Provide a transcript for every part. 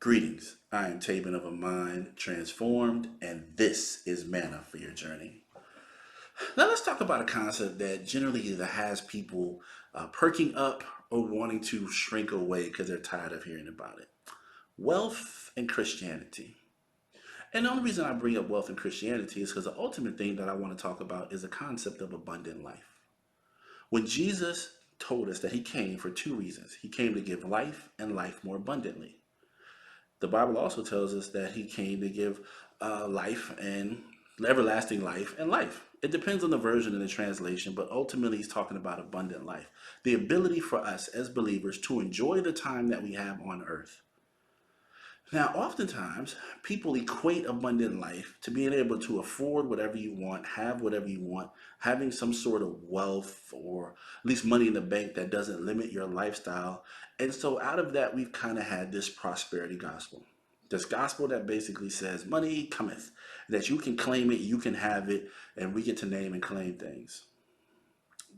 Greetings. I am Taven of a Mind Transformed, and this is Manna for your journey. Now, let's talk about a concept that generally either has people perking up or wanting to shrink away because they're tired of hearing about it: wealth and Christianity. And the only reason I bring up wealth and Christianity is because the ultimate thing that I want to talk about is the concept of abundant life. When Jesus told us that he came for two reasons, he came to give life and life more abundantly. The Bible also tells us that he came to give life and everlasting life and life. It depends on the version and the translation, but ultimately he's talking about abundant life. The ability for us as believers to enjoy the time that we have on earth. Now, oftentimes, people equate abundant life to being able to afford whatever you want, have whatever you want, having some sort of wealth or at least money in the bank that doesn't limit your lifestyle. And so, out of that, we've kind of had this prosperity gospel. This gospel that basically says money cometh, that you can claim it, you can have it, and we get to name and claim things.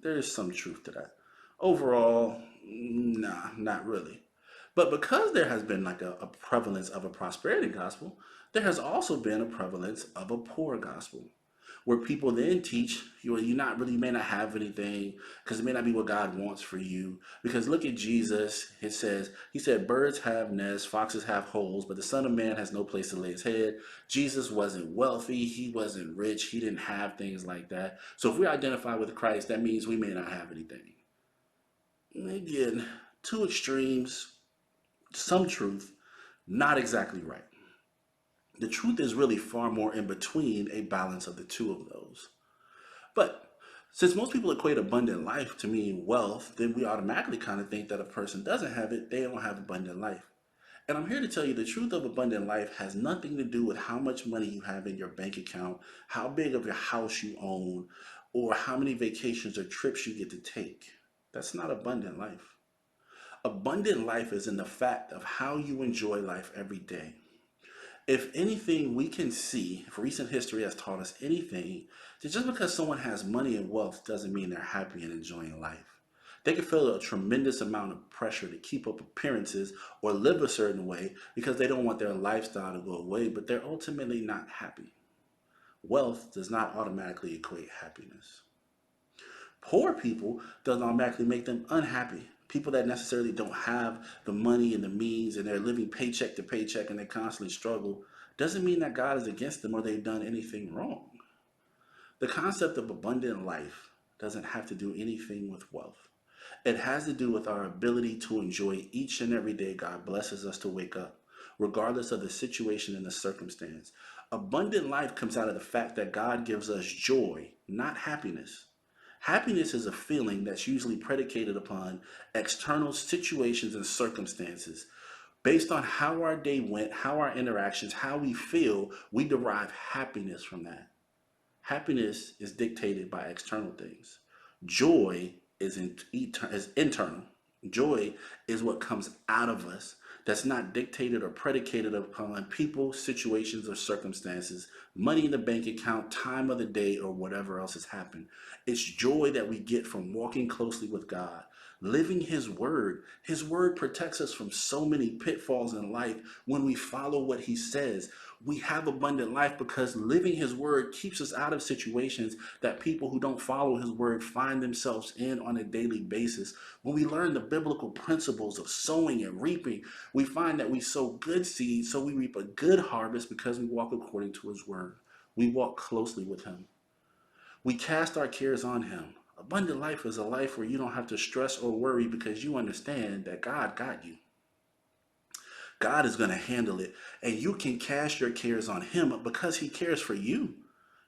There's some truth to that. Overall, nah, not really. But because there has been like a prevalence of a prosperity gospel, there has also been a prevalence of a poor gospel, where people then teach you not really may not have anything because it may not be what God wants for you. Because look at Jesus, it says he said birds have nests, foxes have holes, but the Son of Man has no place to lay his head. Jesus wasn't wealthy, he wasn't rich, he didn't have things like that. So if we identify with Christ, that means we may not have anything. Again, two extremes, some truth, not exactly right. The truth is really far more in between a balance of the two of those. But since most people equate abundant life to mean wealth, then we automatically kind of think that a person doesn't have it, they don't have abundant life. And I'm here to tell you the truth of abundant life has nothing to do with how much money you have in your bank account, how big of your house you own, or how many vacations or trips you get to take. That's not abundant life. Abundant life is in the fact of how you enjoy life every day. If anything we can see, if recent history has taught us anything, that just because someone has money and wealth doesn't mean they're happy and enjoying life. They can feel a tremendous amount of pressure to keep up appearances or live a certain way because they don't want their lifestyle to go away, but they're ultimately not happy. Wealth does not automatically equate happiness. Poor people doesn't automatically make them unhappy. People that necessarily don't have the money and the means and they're living paycheck to paycheck and they constantly struggle doesn't mean that God is against them or they've done anything wrong. The concept of abundant life doesn't have to do anything with wealth. It has to do with our ability to enjoy each and every day God blesses us to wake up, regardless of the situation and the circumstance. Abundant life comes out of the fact that God gives us joy, not happiness. Happiness is a feeling that's usually predicated upon external situations and circumstances. Based on how our day went, how our interactions, how we feel, we derive happiness from that. Happiness is dictated by external things. Joy is internal. Joy is what comes out of us that's not dictated or predicated upon people, situations, or circumstances, money in the bank account, time of the day, or whatever else has happened. It's joy that we get from walking closely with God, living His Word. His Word protects us from so many pitfalls in life when we follow what He says. We have abundant life because living His Word keeps us out of situations that people who don't follow His Word find themselves in on a daily basis. When we learn the biblical principles of sowing and reaping, we find that we sow good seeds, so we reap a good harvest because we walk according to His Word. We walk closely with Him. We cast our cares on Him. Abundant life is a life where you don't have to stress or worry because you understand that God got you. God is going to handle it, and you can cast your cares on Him because He cares for you.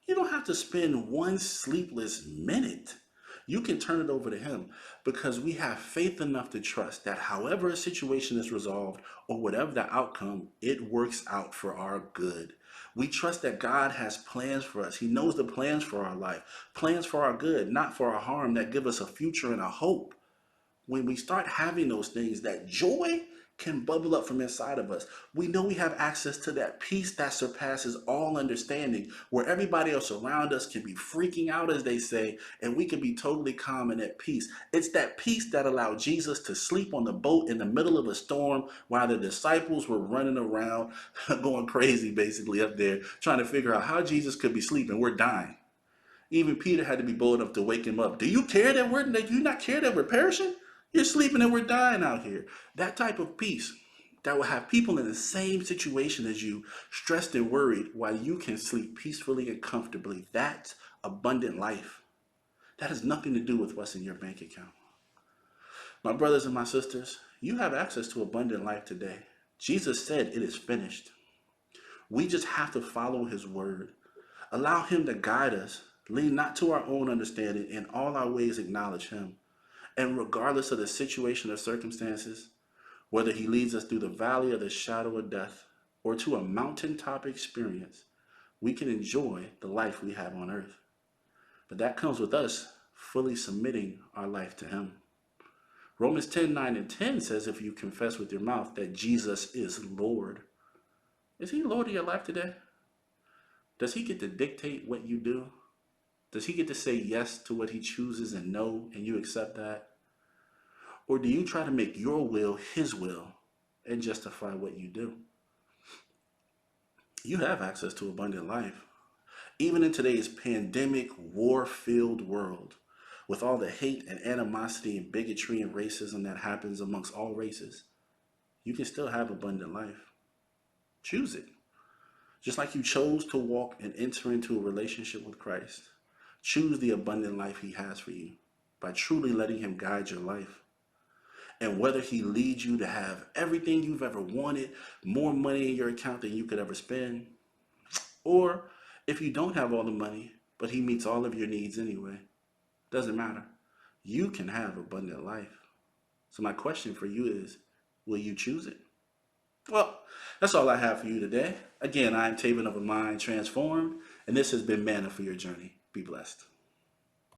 You don't have to spend one sleepless minute. You can turn it over to Him because we have faith enough to trust that however a situation is resolved or whatever the outcome, it works out for our good. We trust that God has plans for us. He knows the plans for our life, plans for our good, not for our harm, that give us a future and a hope. When we start having those things, that joy can bubble up from inside of us. We know we have access to that peace that surpasses all understanding, where everybody else around us can be freaking out, as they say, and we can be totally calm and at peace. It's that peace that allowed Jesus to sleep on the boat in the middle of a storm while the disciples were running around, going crazy basically up there, trying to figure out how Jesus could be sleeping. We're dying. Even Peter had to be bold enough to wake him up. Do you care that you not care that we're perishing? You're sleeping and we're dying out here. That type of peace that will have people in the same situation as you, stressed and worried, while you can sleep peacefully and comfortably. That's abundant life. That has nothing to do with what's in your bank account. My brothers and my sisters, you have access to abundant life today. Jesus said it is finished. We just have to follow his word. Allow him to guide us. Lean not to our own understanding. In all our ways acknowledge him. And regardless of the situation or circumstances, whether he leads us through the valley of the shadow of death or to a mountaintop experience, we can enjoy the life we have on earth. But that comes with us fully submitting our life to him. Romans 10:9 and 10 says, if you confess with your mouth that Jesus is Lord. Is he Lord of your life today? Does he get to dictate what you do? Does he get to say yes to what he chooses and no, and you accept that? Or do you try to make your will his will and justify what you do? You have access to abundant life. Even in today's pandemic, war-filled world, with all the hate and animosity and bigotry and racism that happens amongst all races, you can still have abundant life. Choose it. Just like you chose to walk and enter into a relationship with Christ, choose the abundant life he has for you by truly letting him guide your life. And whether he leads you to have everything you've ever wanted, more money in your account than you could ever spend, or if you don't have all the money, but he meets all of your needs anyway, doesn't matter. You can have abundant life. So my question for you is, will you choose it? Well, that's all I have for you today. Again, I'm Taven of a Mind Transformed, and this has been Manna for Your Journey. Be blessed.